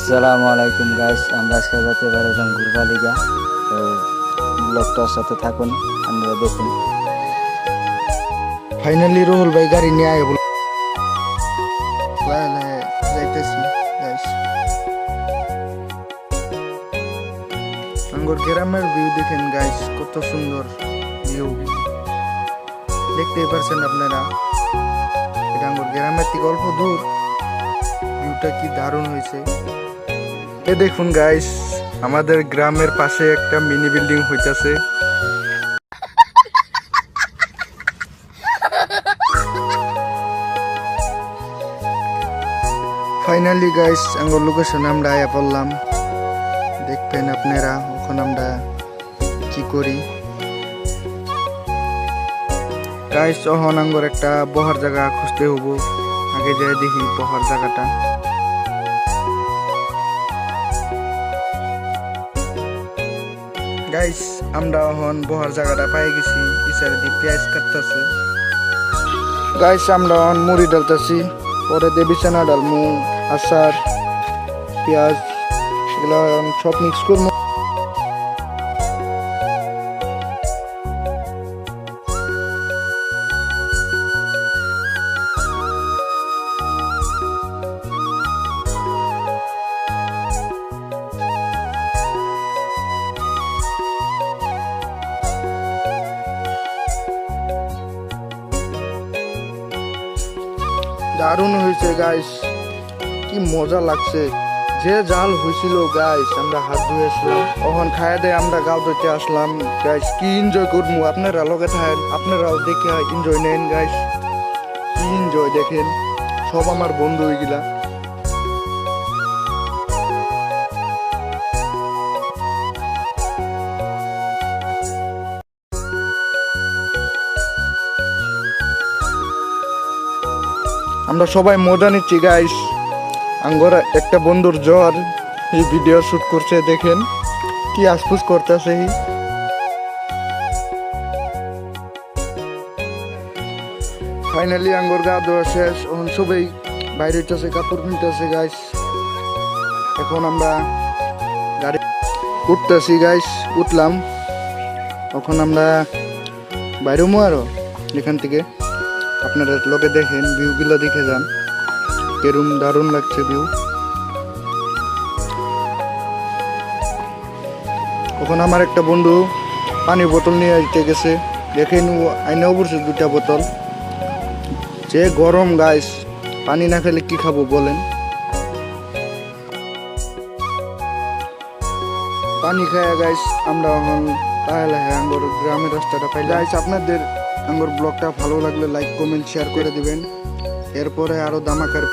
আসসালামু আলাইকুম গাইস, আমরা আজকে যেতে পারলাম ঘুরবা লিগা। তো ব্লগটার সাথে থাকুন, আপনারা দেখুন। ফাইনালি রুহুল ভাই গাড়ি নিয়ে আয় বল যাইতেছি গাইস। আঙ্গুর গ্রামের ভিউ দেখেন গাইস, কত সুন্দর ভিউ দেখতেই পারছেন আপনারা। এটা আঙ্গুর গ্রামের থেকে অল্প দূর, ভিউটা কি দারুণ হয়েছে। এ দেখুন গাইস, আমাদের গ্রামের পাশে একটা মিনি বিল্ডিং হইতাছে। ফাইনালি গাইস আঙ্গুর লোকেশনে আমরা আয়া পড়লাম, দেখবেন আপনারা। এখন আমরা কি করি গাইস, এখন আঙ্গুর একটা বহার জায়গা খুঁজতে হবো। আগে যাই দেখি বহার জায়গাটা। গাইস আমরা এখন বহার জায়গাটা পাই গেছি। ইসারে দিয়ে পেঁয়াজ কাটতেছে গাইস, আমরা এখন মুড়ি ডালতেছি, পরে দিয়ে বিছানা ডালমু, আচার, পেঁয়াজ, এগুলো সব মিক্স করবো। দারুণ হয়েছে গাইস, কি মজা লাগছে। যে জাল হয়েছিল গাইস, আমরা হাত ধুয়ে আসলাম, ওখান খাইয়া দিয়ে আমরা গাও ধুতে আসলাম। গাইস কি এনজয় করবো, আপনারা লগে থাকেন, আপনারাও দেখে এনজয় নেন গাইস। কি এনজয় দেখেন, সব আমার বন্ধু এগুলা। আমরা সবাই মজা নিচ্ছি গাইস। আঙ্গরা একটা বন্ধুর জ্বর, এই ভিডিও শুট করছে, দেখেন কি আশপুস করতেছে। ফাইনালি আঙ্গুর গা ধোয়া শেষ, এখন সবাই বাইরে হইতেছে, কাপড় কিনতেছে গাইস। এখন আমরা গাড়ি উঠতেছি গাইস, উঠলাম। এখন আমরা বাইরেও আরো এখান থেকে আপনারা লোকে দেখেন, ভিউগুলো দেখে যান, কেরম দারুণ লাগছে ভিউ। এখন আমার একটা বন্ধু পানির বোতল নিয়ে আসতে গেছে, দেখেন আইনেও পড়ছে 2টা বোতল। যে গরম গাইস, পানি না খেলে কি খাবো বলেন। পানি খায়া গাইস আমরা এখন তাহলে আঙ্গুর গ্রামের রাস্তাটা পাই গাইস। আপনাদের আঙ্গুর ব্লগটা ভালো লাগলে লাইক কমেন্ট শেয়ার করে দিবেন। এরপরে আরো দামাকার